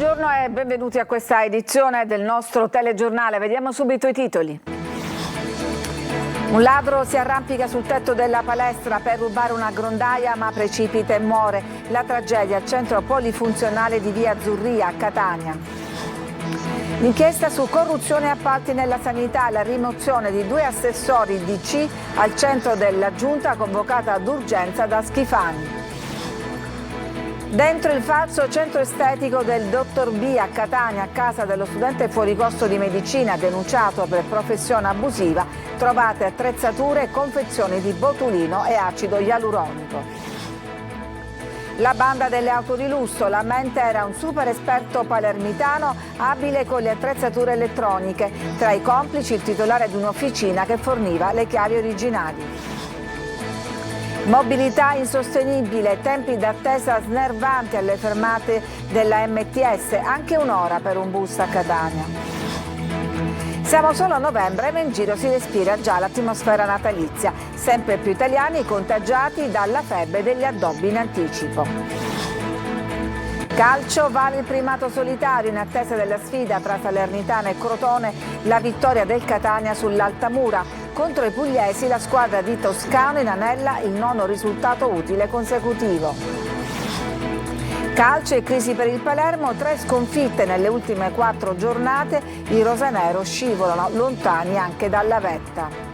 Buongiorno e benvenuti a questa edizione del nostro telegiornale. Vediamo subito i titoli. Un ladro si arrampica sul tetto della palestra per rubare una grondaia ma precipita e muore. La tragedia al centro polifunzionale di via Azzurria a Catania. L'inchiesta su corruzione e appalti nella sanità, la rimozione di 2 assessori DC al centro della giunta convocata d'urgenza da Schifani. Dentro il falso centro estetico del Dottor B a Catania, a casa dello studente fuori corso di medicina denunciato per professione abusiva, trovate attrezzature e confezioni di botulino e acido ialuronico. La banda delle auto di lusso, la mente era un super esperto palermitano abile con le attrezzature elettroniche, tra i complici il titolare di un'officina che forniva le chiavi originali. Mobilità insostenibile, tempi d'attesa snervanti alle fermate della MTS, anche un'ora per un bus a Catania. Siamo solo a novembre ma in giro si respira già l'atmosfera natalizia, sempre più italiani contagiati dalla febbre degli addobbi in anticipo. Calcio, vale il primato solitario in attesa della sfida tra Salernitana e Crotone, la vittoria del Catania sull'Altamura. Contro i pugliesi la squadra di Toscano inanella il 9° risultato utile consecutivo. Calcio e crisi per il Palermo, 3 sconfitte nelle ultime 4 giornate, i rosanero scivolano lontani anche dalla vetta.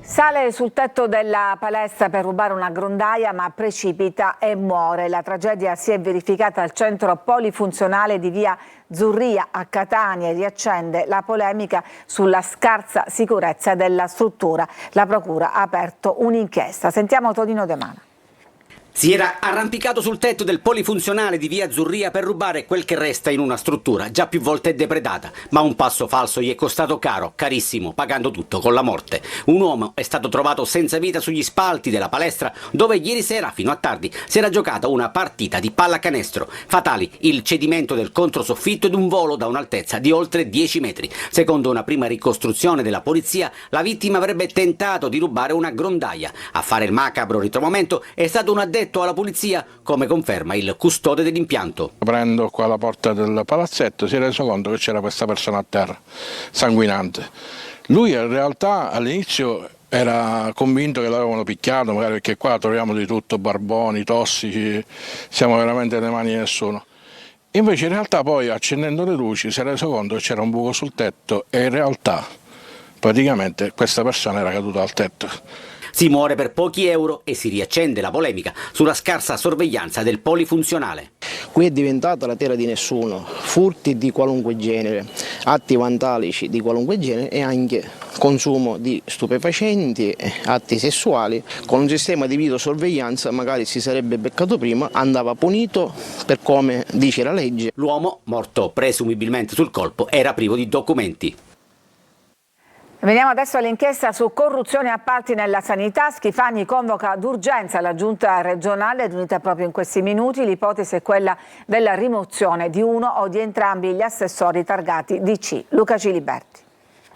Sale sul tetto della palestra per rubare una grondaia ma precipita e muore. La tragedia si è verificata al centro polifunzionale di via Azzurria a Catania e riaccende la polemica sulla scarsa sicurezza della struttura. La procura ha aperto un'inchiesta. Sentiamo Tonino De Mana. Si era arrampicato sul tetto del polifunzionale di via Azzurria per rubare quel che resta in una struttura già più volte depredata, ma un passo falso gli è costato caro, carissimo, pagando tutto con la morte. Un uomo è stato trovato senza vita sugli spalti della palestra dove ieri sera, fino a tardi, si era giocata una partita di pallacanestro. Fatali il cedimento del controsoffitto ed un volo da un'altezza di oltre 10 metri. Secondo una prima ricostruzione della polizia, la vittima avrebbe tentato di rubare una grondaia. A fare il macabro ritrovamento è stato un addetto alla polizia, come conferma il custode dell'impianto. Aprendo qua la porta del palazzetto si è reso conto che c'era questa persona a terra, sanguinante. Lui in realtà all'inizio era convinto che l'avevano picchiato, magari perché qua troviamo di tutto, barboni, tossici, siamo veramente nelle mani di nessuno. Invece in realtà poi accendendo le luci si è reso conto che c'era un buco sul tetto e in realtà praticamente questa persona era caduta dal tetto. Si muore per pochi euro e si riaccende la polemica sulla scarsa sorveglianza del polifunzionale. Qui è diventata la terra di nessuno, furti di qualunque genere, atti vandalici di qualunque genere e anche consumo di stupefacenti, atti sessuali. Con un sistema di videosorveglianza magari si sarebbe beccato prima, andava punito per come dice la legge. L'uomo, morto presumibilmente sul colpo, era privo di documenti. Veniamo adesso all'inchiesta su corruzione e appalti nella sanità. Schifani convoca d'urgenza la giunta regionale, riunita proprio in questi minuti. L'ipotesi è quella della rimozione di uno o di entrambi gli assessori targati DC. Luca Ciliberti.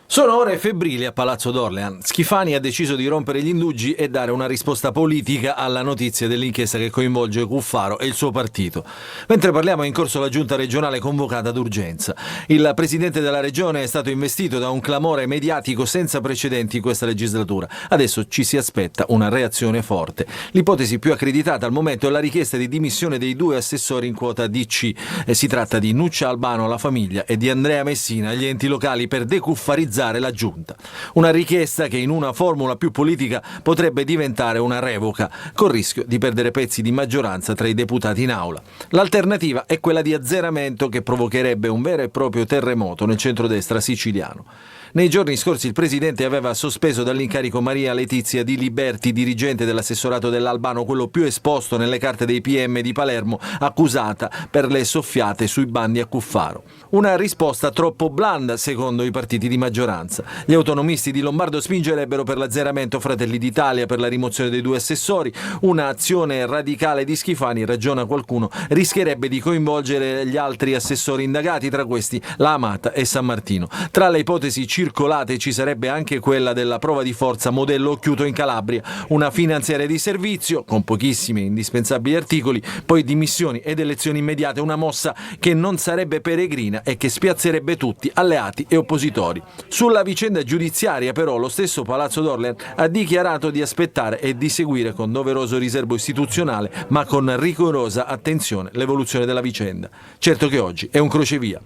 Sono ore febbrili a Palazzo d'Orlean. Schifani ha deciso di rompere gli indugi e dare una risposta politica alla notizia dell'inchiesta che coinvolge Cuffaro e il suo partito. Mentre parliamo è in corso la giunta regionale convocata d'urgenza. Il presidente della regione è stato investito da un clamore mediatico senza precedenti in questa legislatura. Adesso ci si aspetta una reazione forte. L'ipotesi più accreditata al momento è la richiesta di dimissione dei 2 assessori in quota DC. Si tratta di Nuccia Albano alla famiglia e di Andrea Messina agli enti locali per decuffarizzare la giunta. Una richiesta che in una formula più politica potrebbe diventare una revoca, col rischio di perdere pezzi di maggioranza tra i deputati in aula. L'alternativa è quella di azzeramento che provocherebbe un vero e proprio terremoto nel centrodestra siciliano. Nei giorni scorsi il presidente aveva sospeso dall'incarico Maria Letizia Di Liberti, dirigente dell'assessorato dell'Albano, quello più esposto nelle carte dei PM di Palermo, accusata per le soffiate sui bandi a Cuffaro. Una risposta troppo blanda secondo i partiti di maggioranza. Gli autonomisti di Lombardo spingerebbero per l'azzeramento, Fratelli d'Italia per la rimozione dei 2 assessori. Un'azione radicale di Schifani, ragiona qualcuno, rischierebbe di coinvolgere gli altri assessori indagati, tra questi la Amata e San Martino. Tra le ipotesi circolate ci sarebbe anche quella della prova di forza modello Occhiuto in Calabria, una finanziaria di servizio con pochissimi indispensabili articoli, poi dimissioni ed elezioni immediate, una mossa che non sarebbe peregrina e che spiazzerebbe tutti, alleati e oppositori. Sulla vicenda giudiziaria però lo stesso Palazzo d'Orleans ha dichiarato di aspettare e di seguire con doveroso riservo istituzionale, ma con rigorosa attenzione, l'evoluzione della vicenda. Certo che oggi è un crocevia.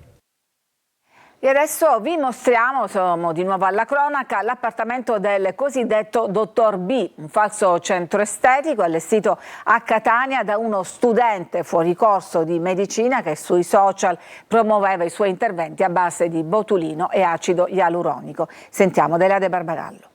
E adesso vi mostriamo, siamo di nuovo alla cronaca, l'appartamento del cosiddetto Dottor B, un falso centro estetico allestito a Catania da uno studente fuori corso di medicina che sui social promuoveva i suoi interventi a base di botulino e acido ialuronico. Sentiamo Delia De Barbagallo.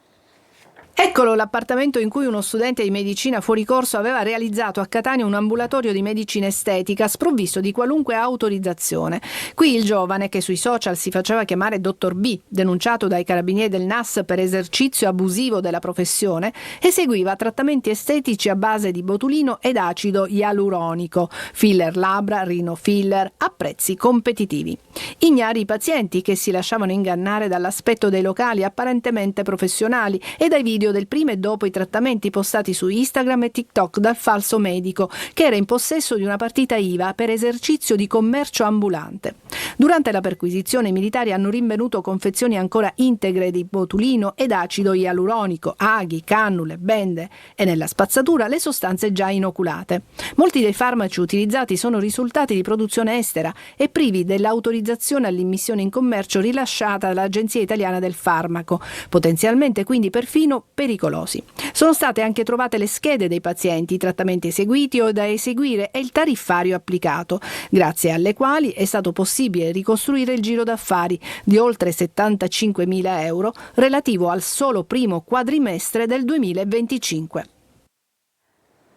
Eccolo l'appartamento in cui uno studente di medicina fuori corso aveva realizzato a Catania un ambulatorio di medicina estetica sprovvisto di qualunque autorizzazione. Qui il giovane, che sui social si faceva chiamare Dottor B, denunciato dai carabinieri del NAS per esercizio abusivo della professione, eseguiva trattamenti estetici a base di botulino ed acido ialuronico, filler labbra, rinofiller, a prezzi competitivi. Ignari i pazienti che si lasciavano ingannare dall'aspetto dei locali apparentemente professionali e dai video del prima e dopo i trattamenti postati su Instagram e TikTok dal falso medico, che era in possesso di una partita IVA per esercizio di commercio ambulante. Durante la perquisizione i militari hanno rinvenuto confezioni ancora integre di botulino ed acido ialuronico, aghi, cannule, bende e nella spazzatura le sostanze già inoculate. Molti dei farmaci utilizzati sono risultati di produzione estera e privi dell'autorizzazione all'immissione in commercio rilasciata dall'Agenzia Italiana del Farmaco, potenzialmente quindi perfino pericolosi. Sono state anche trovate le schede dei pazienti, i trattamenti eseguiti o da eseguire e il tariffario applicato, grazie alle quali è stato possibile ricostruire il giro d'affari di oltre 75.000 euro relativo al solo primo quadrimestre del 2025.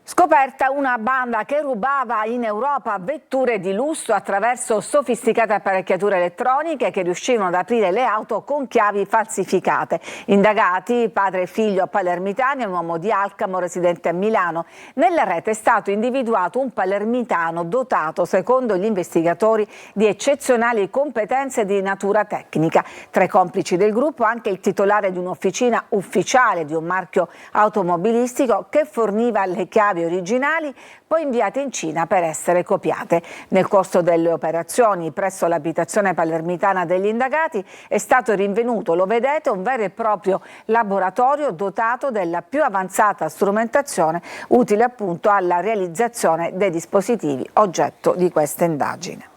Scoperta una banda che rubava in Europa vetture di lusso attraverso sofisticate apparecchiature elettroniche che riuscivano ad aprire le auto con chiavi falsificate. Indagati padre e figlio palermitani e un uomo di Alcamo residente a Milano. Nella rete è stato individuato un palermitano dotato, secondo gli investigatori, di eccezionali competenze di natura tecnica. Tra i complici del gruppo anche il titolare di un'officina ufficiale di un marchio automobilistico che forniva le chiavi originali poi inviate in Cina per essere copiate. Nel corso delle operazioni presso l'abitazione palermitana degli indagati è stato rinvenuto, lo vedete, un vero e proprio laboratorio dotato della più avanzata strumentazione utile appunto alla realizzazione dei dispositivi oggetto di questa indagine.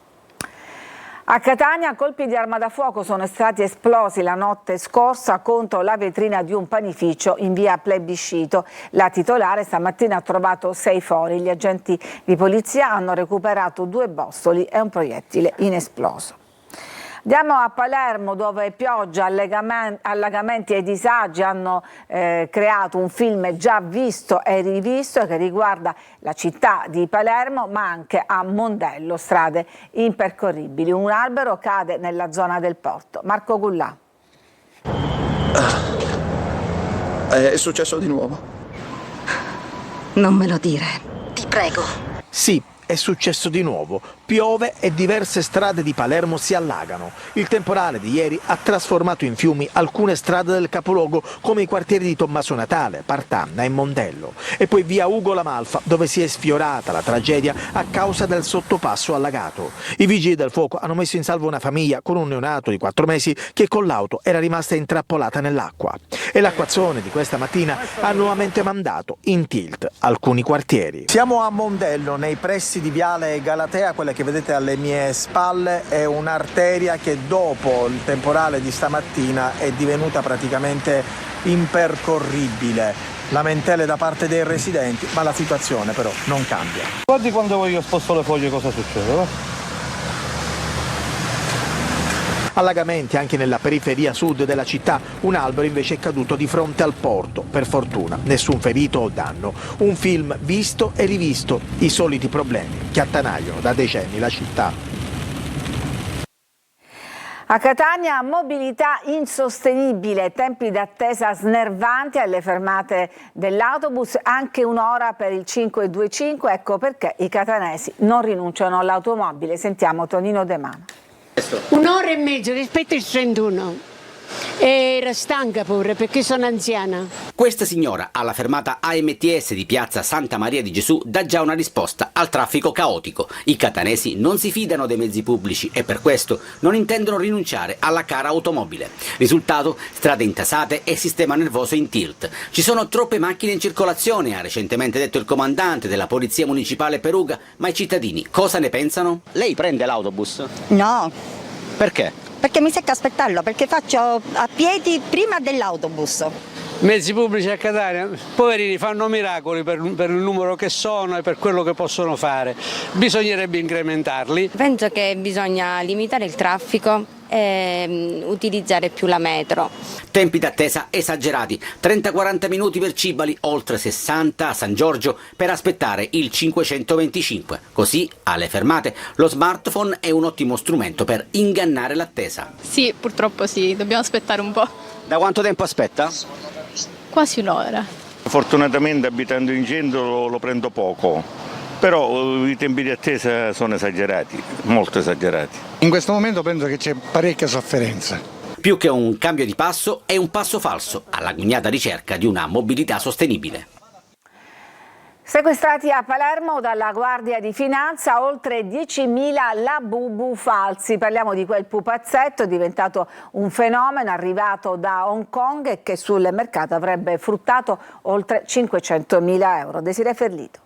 A Catania colpi di arma da fuoco sono stati esplosi la notte scorsa contro la vetrina di un panificio in via Plebiscito. La titolare stamattina ha trovato 6 fori. Gli agenti di polizia hanno recuperato 2 bossoli e un proiettile inesploso. Andiamo a Palermo, dove pioggia, allagamenti e disagi hanno creato un film già visto e rivisto che riguarda la città di Palermo, ma anche a Mondello, strade impercorribili. Un albero cade nella zona del porto. Marco Gullà. È successo di nuovo. Non me lo dire, ti prego. Sì, è successo di nuovo. Piove e diverse strade di Palermo si allagano. Il temporale di ieri ha trasformato in fiumi alcune strade del capoluogo, come i quartieri di Tommaso Natale, Partanna e Mondello. E poi via Ugo La Malfa, dove si è sfiorata la tragedia a causa del sottopasso allagato. I vigili del fuoco hanno messo in salvo una famiglia con un neonato di 4 mesi che con l'auto era rimasta intrappolata nell'acqua. E l'acquazzone di questa mattina ha nuovamente mandato in tilt alcuni quartieri. Siamo a Mondello, nei pressi di Viale Galatea. Quella che vedete alle mie spalle è un'arteria che dopo il temporale di stamattina è divenuta praticamente impercorribile. Lamentele da parte dei residenti, ma la situazione però non cambia. Guardi quando io sposto le foglie cosa succede, no? Allagamenti anche nella periferia sud della città, un albero invece è caduto di fronte al porto. Per fortuna nessun ferito o danno. Un film visto e rivisto, i soliti problemi che attanagliano da decenni la città. A Catania mobilità insostenibile, tempi d'attesa snervanti alle fermate dell'autobus, anche un'ora per il 525, ecco perché i catanesi non rinunciano all'automobile. Sentiamo Tonino De Mano. 1 ora e mezzo rispetto al 31. E era stanca pure perché sono anziana. Questa signora alla fermata AMTS di piazza Santa Maria di Gesù dà già una risposta al traffico caotico. I catanesi non si fidano dei mezzi pubblici e per questo non intendono rinunciare alla cara automobile. Risultato: strade intasate e sistema nervoso in tilt. Ci sono troppe macchine in circolazione, ha recentemente detto il comandante della Polizia Municipale Perugia, ma i cittadini cosa ne pensano? Lei prende l'autobus? No, Perché? perché mi secca aspettarlo, perché faccio a piedi prima dell'autobus. Mezzi pubblici a Catania, poverini, fanno miracoli per il numero che sono e per quello che possono fare. Bisognerebbe incrementarli. Penso che bisogna limitare il traffico e utilizzare più la metro. Tempi d'attesa esagerati, 30-40 minuti per Cibali, oltre 60 a San Giorgio per aspettare il 525. Così, alle fermate, lo smartphone è un ottimo strumento per ingannare l'attesa. Sì, purtroppo sì, dobbiamo aspettare un po'. Da quanto tempo aspetta? Quasi un'ora. Fortunatamente abitando in centro lo prendo poco, però i tempi di attesa sono esagerati, molto esagerati. In questo momento penso che c'è parecchia sofferenza. Più che un cambio di passo, è un passo falso all'agognata ricerca di una mobilità sostenibile. Sequestrati a Palermo dalla Guardia di Finanza oltre 10.000 labubu falsi. Parliamo di quel pupazzetto diventato un fenomeno arrivato da Hong Kong e che sul mercato avrebbe fruttato oltre 500.000 euro. Desiree Ferlito.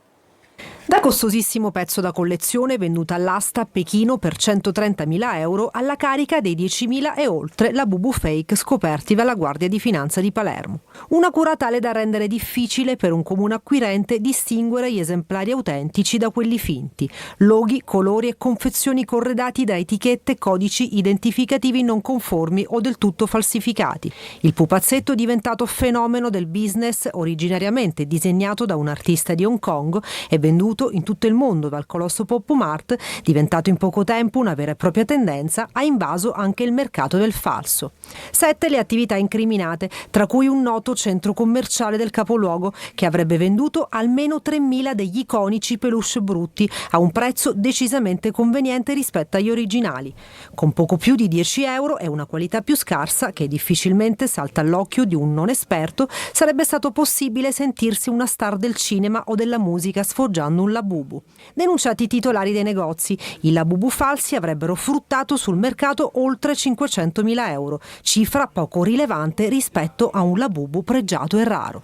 Da costosissimo pezzo da collezione venduto all'asta a Pechino per 130.000 euro alla carica dei 10.000 e oltre labubu fake scoperti dalla Guardia di Finanza di Palermo. Una cura tale da rendere difficile per un comune acquirente distinguere gli esemplari autentici da quelli finti. Loghi, colori e confezioni corredati da etichette e codici identificativi non conformi o del tutto falsificati. Il pupazzetto è diventato fenomeno del business, originariamente disegnato da un artista di Hong Kong e venduto in tutto il mondo dal colosso Pop Mart, diventato in poco tempo una vera e propria tendenza, ha invaso anche il mercato del falso. 7 le attività incriminate, tra cui un noto centro commerciale del capoluogo che avrebbe venduto almeno 3.000 degli iconici peluche brutti a un prezzo decisamente conveniente rispetto agli originali. Con poco più di 10 euro e una qualità più scarsa che difficilmente salta all'occhio di un non esperto, sarebbe stato possibile sentirsi una star del cinema o della musica sfoggiando un labubu. Denunciati i titolari dei negozi, i labubu falsi avrebbero fruttato sul mercato oltre 500.000 euro, cifra poco rilevante rispetto a un labubu pregiato e raro.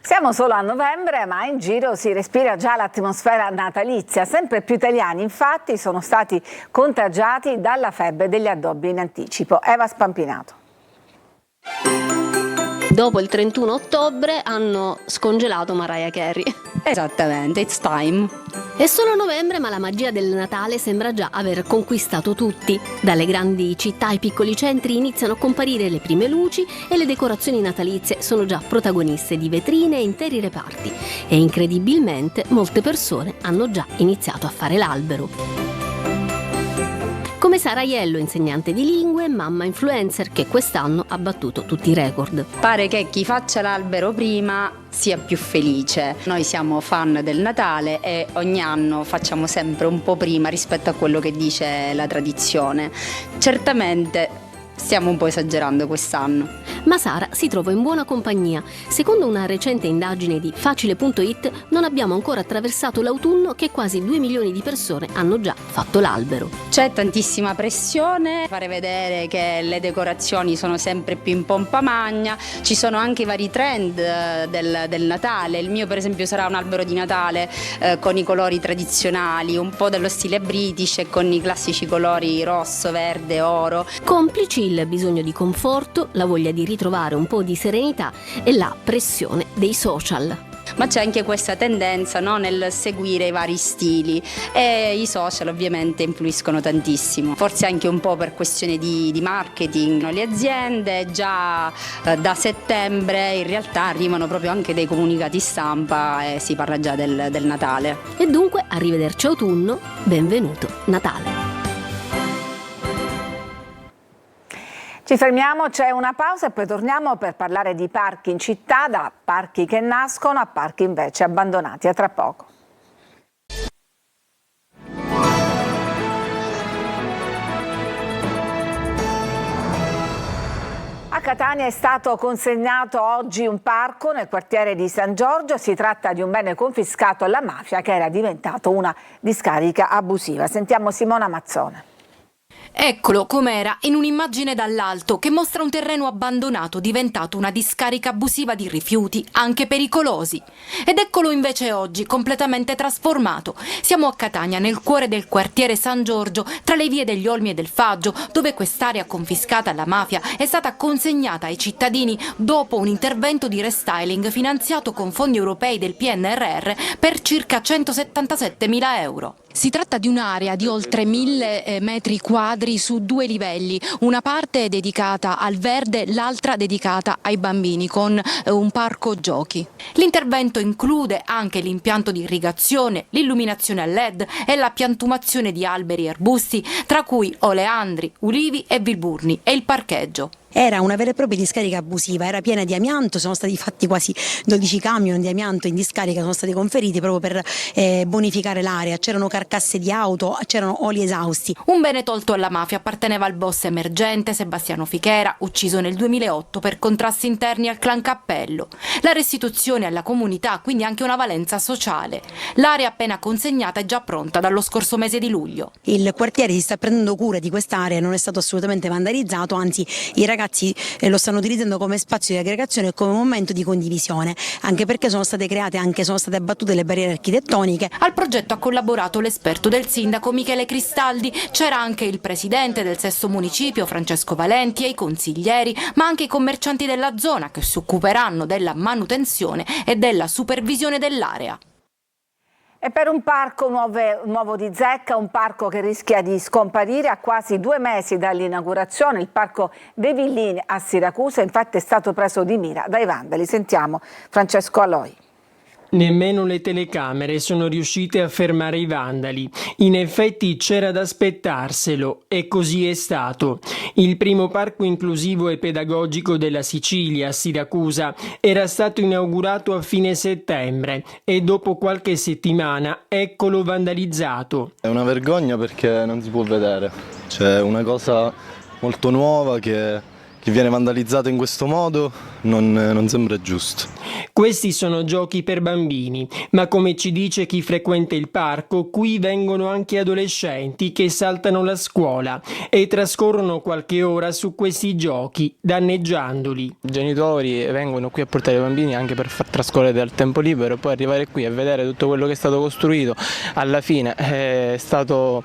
Siamo solo a novembre, ma in giro si respira già l'atmosfera natalizia. Sempre più italiani, infatti, sono stati contagiati dalla febbre degli addobbi in anticipo. Eva Spampinato. Dopo il 31 ottobre hanno scongelato Mariah Carey. Esattamente, it's time. È solo novembre, ma la magia del Natale sembra già aver conquistato tutti. Dalle grandi città ai piccoli centri iniziano a comparire le prime luci e le decorazioni natalizie sono già protagoniste di vetrine e interi reparti. E incredibilmente molte persone hanno già iniziato a fare l'albero. Come Sara Iello, insegnante di lingue e mamma influencer, che quest'anno ha battuto tutti i record. Pare che chi faccia l'albero prima sia più felice. Noi siamo fan del Natale e ogni anno facciamo sempre un po' prima rispetto a quello che dice la tradizione. Certamente stiamo un po' esagerando quest'anno. Ma Sara si trova in buona compagnia. Secondo una recente indagine di Facile.it non abbiamo ancora attraversato l'autunno che quasi 2 milioni di persone hanno già fatto l'albero. C'è tantissima pressione, fare vedere che le decorazioni sono sempre più in pompa magna, ci sono anche i vari trend del Natale. Il mio per esempio sarà un albero di Natale con i colori tradizionali, un po' dello stile british e con i classici colori rosso, verde, oro. Complici il bisogno di conforto, la voglia di ritrovare un po' di serenità e la pressione dei social. Ma c'è anche questa tendenza, no, nel seguire i vari stili e i social ovviamente influiscono tantissimo. Forse anche un po' per questione di marketing. Le aziende già da settembre in realtà arrivano proprio anche dei comunicati stampa e si parla già del Natale. E dunque, arrivederci autunno, benvenuto Natale. Ci fermiamo, c'è una pausa e poi torniamo per parlare di parchi in città, da parchi che nascono a parchi invece abbandonati. A tra poco. Catania è stato consegnato oggi un parco nel quartiere di San Giorgio. Si tratta di un bene confiscato alla mafia che era diventato una discarica abusiva. Sentiamo Simona Mazzone. Eccolo com'era in un'immagine dall'alto che mostra un terreno abbandonato diventato una discarica abusiva di rifiuti, anche pericolosi. Ed eccolo invece oggi, completamente trasformato. Siamo a Catania, nel cuore del quartiere San Giorgio, tra le vie degli Olmi e del Faggio, dove quest'area confiscata alla mafia è stata consegnata ai cittadini dopo un intervento di restyling finanziato con fondi europei del PNRR per circa 177.000 euro. Si tratta di un'area di oltre 1.000 metri quadri su 2 livelli, una parte dedicata al verde, l'altra dedicata ai bambini con un parco giochi. L'intervento include anche l'impianto di irrigazione, l'illuminazione a LED e la piantumazione di alberi e arbusti, tra cui oleandri, ulivi e vilburni, e il parcheggio. Era una vera e propria discarica abusiva, era piena di amianto, sono stati fatti quasi 12 camion di amianto in discarica, sono stati conferiti proprio per bonificare l'area, c'erano carcasse di auto, c'erano oli esausti. Un bene tolto alla mafia apparteneva al boss emergente Sebastiano Fichera, ucciso nel 2008 per contrasti interni al clan Cappello. La restituzione alla comunità, quindi anche una valenza sociale. L'area appena consegnata è già pronta dallo scorso mese di luglio. Il quartiere si sta prendendo cura di quest'area, non è stato assolutamente vandalizzato, anzi i ragazzi lo stanno utilizzando come spazio di aggregazione e come momento di condivisione, anche perché sono state abbattute le barriere architettoniche. Al progetto ha collaborato l'esperto del sindaco Michele Cristaldi, c'era anche il presidente del sesto municipio Francesco Valenti e i consiglieri, ma anche i commercianti della zona che si occuperanno della manutenzione e della supervisione dell'area. E per un parco nuovo di Zecca, un parco che rischia di scomparire a quasi 2 mesi dall'inaugurazione, il parco dei Villini a Siracusa, infatti è stato preso di mira dai vandali. Sentiamo Francesco Aloi. Nemmeno le telecamere sono riuscite a fermare i vandali. In effetti c'era da aspettarselo e così è stato. Il primo parco inclusivo e pedagogico della Sicilia, a Siracusa, era stato inaugurato a fine settembre e dopo qualche settimana eccolo vandalizzato. È una vergogna perché non si può vedere. C'è una cosa molto nuova che viene vandalizzato in questo modo non sembra giusto. Questi sono giochi per bambini, ma come ci dice chi frequenta il parco, qui vengono anche adolescenti che saltano la scuola e trascorrono qualche ora su questi giochi, danneggiandoli. I genitori vengono qui a portare i bambini anche per far trascorrere del tempo libero e poi arrivare qui a vedere tutto quello che è stato costruito, alla fine è stato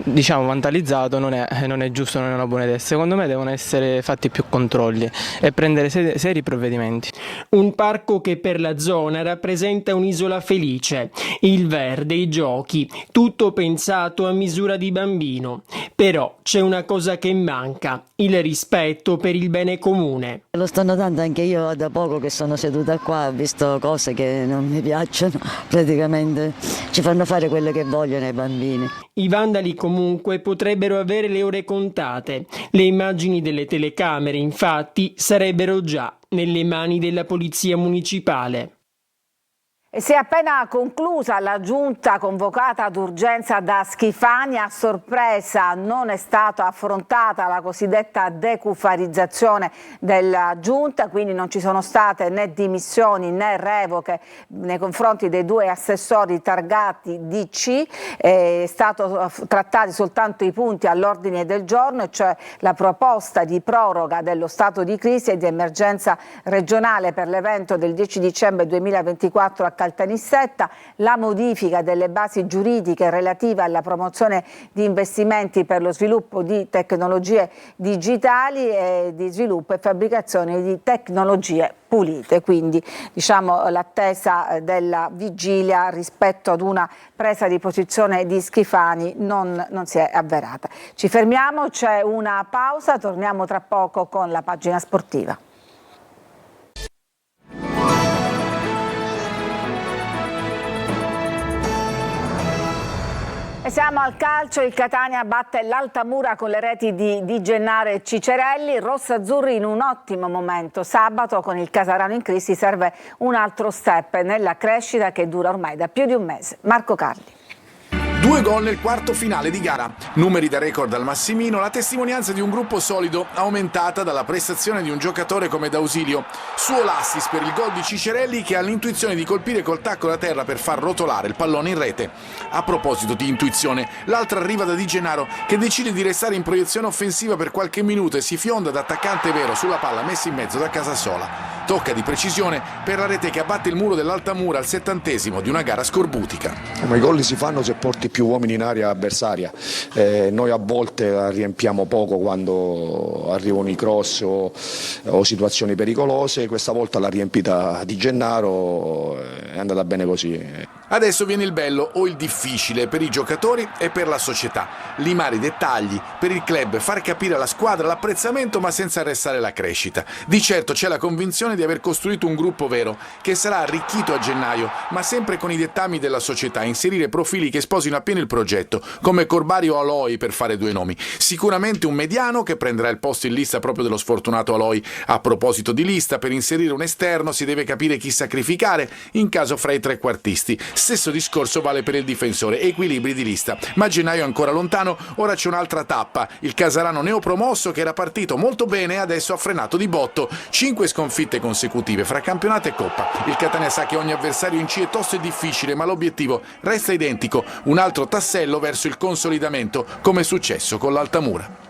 vandalizzato, non è giusto, non è una buona idea. Secondo me devono essere fatti più controlli e prendere seri provvedimenti. Un parco che per la zona rappresenta un'isola felice, il verde, i giochi, tutto pensato a misura di bambino. Però c'è una cosa che manca, il rispetto per il bene comune. Lo sto notando anche io da poco che sono seduta qua, ho visto cose che non mi piacciono, praticamente ci fanno fare quello che vogliono ai bambini. I vandali comunque potrebbero avere le ore contate. Le immagini delle telecamere infatti sarebbero già nelle mani della polizia municipale. E si è appena conclusa la giunta convocata d'urgenza da Schifani. A sorpresa non è stata affrontata la cosiddetta decufarizzazione della giunta, quindi non ci sono state né dimissioni né revoche nei confronti dei 2 assessori targati DC. È stato trattati soltanto i punti all'ordine del giorno, e cioè la proposta di proroga dello stato di crisi e di emergenza regionale per l'evento del 10 dicembre 2024 a Caltanissetta, la modifica delle basi giuridiche relative alla promozione di investimenti per lo sviluppo di tecnologie digitali e di sviluppo e fabbricazione di tecnologie pulite. Quindi l'attesa della vigilia rispetto ad una presa di posizione di Schifani non si è avverata. Ci fermiamo, c'è una pausa, torniamo tra poco con la pagina sportiva. E siamo al calcio, il Catania batte l'Altamura con le reti di Gennaro e Cicerelli, rossazzurri in un ottimo momento. Sabato con il Casarano in crisi serve un altro step nella crescita che dura ormai da più di un mese. Marco Carli. 2 gol nel quarto finale di gara. Numeri da record al Massimino, la testimonianza di un gruppo solido aumentata dalla prestazione di un giocatore come D'Ausilio. Suo l'assist per il gol di Cicerelli, che ha l'intuizione di colpire col tacco da terra per far rotolare il pallone in rete. A proposito di intuizione, l'altra arriva da Di Gennaro, che decide di restare in proiezione offensiva per qualche minuto e si fionda da attaccante vero sulla palla messa in mezzo da Casasola. Tocca di precisione per la rete che abbatte il muro dell'Altamura al 70° di una gara scorbutica. Ma i gol si fanno se porti più uomini in area avversaria. Noi a volte la riempiamo poco quando arrivano i cross o situazioni pericolose. Questa volta l'ha riempita Di Gennaro, è andata bene così. Adesso viene il bello o il difficile per i giocatori e per la società. Limare i dettagli, per il club far capire alla squadra l'apprezzamento ma senza arrestare la crescita. Di certo c'è la convinzione di aver costruito un gruppo vero che sarà arricchito a gennaio, ma sempre con i dettami della società, inserire profili che sposino appieno il progetto, come Corbario o Aloi per fare 2 nomi. Sicuramente un mediano che prenderà il posto in lista proprio dello sfortunato Aloi. A proposito di lista, per inserire un esterno si deve capire chi sacrificare, in caso fra i trequartisti. Stesso discorso vale per il difensore, equilibri di lista. Ma gennaio è ancora lontano, ora c'è un'altra tappa. Il Casarano neopromosso, che era partito molto bene, adesso ha frenato di botto. 5 sconfitte consecutive fra campionato e Coppa. Il Catania sa che ogni avversario in C è tosto e difficile, ma l'obiettivo resta identico: un altro tassello verso il consolidamento, come è successo con l'Altamura.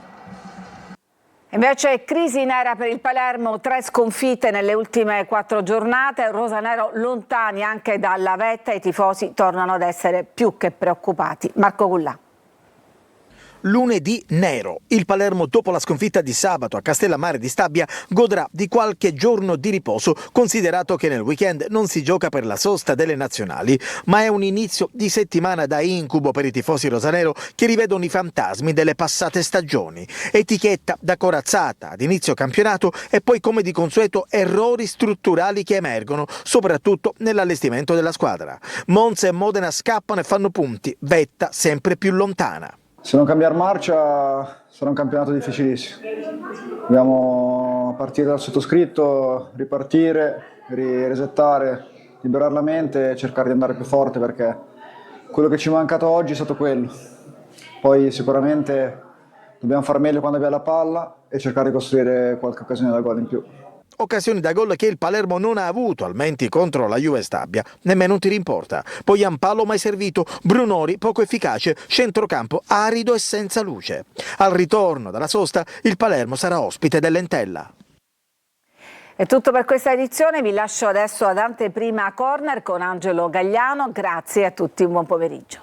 Invece crisi nera per il Palermo, 3 sconfitte nelle ultime 4 giornate, rosanero lontani anche dalla vetta, i tifosi tornano ad essere più che preoccupati. Marco Gullà. Lunedì nero. Il Palermo, dopo la sconfitta di sabato a Castellammare di Stabia, godrà di qualche giorno di riposo, considerato che nel weekend non si gioca per la sosta delle nazionali, ma è un inizio di settimana da incubo per i tifosi rosanero che rivedono i fantasmi delle passate stagioni. Etichetta da corazzata ad inizio campionato e poi, come di consueto, errori strutturali che emergono, soprattutto nell'allestimento della squadra. Monza e Modena scappano e fanno punti, vetta sempre più lontana. Se non cambiare marcia sarà un campionato difficilissimo. Dobbiamo partire dal sottoscritto, ripartire, resettare, liberare la mente e cercare di andare più forte, perché quello che ci è mancato oggi è stato quello. Poi sicuramente dobbiamo far meglio quando abbiamo la palla e cercare di costruire qualche occasione da gol in più. Occasioni da gol che il Palermo non ha avuto, almenti contro la Juve Stabia, nemmeno un tiro in porta. Poi Ampalo mai servito, Brunori poco efficace, centrocampo arido e senza luce. Al ritorno dalla sosta il Palermo sarà ospite dell'Entella. È tutto per questa edizione, vi lascio adesso ad Anteprima Corner con Angelo Gagliano, grazie a tutti, un buon pomeriggio.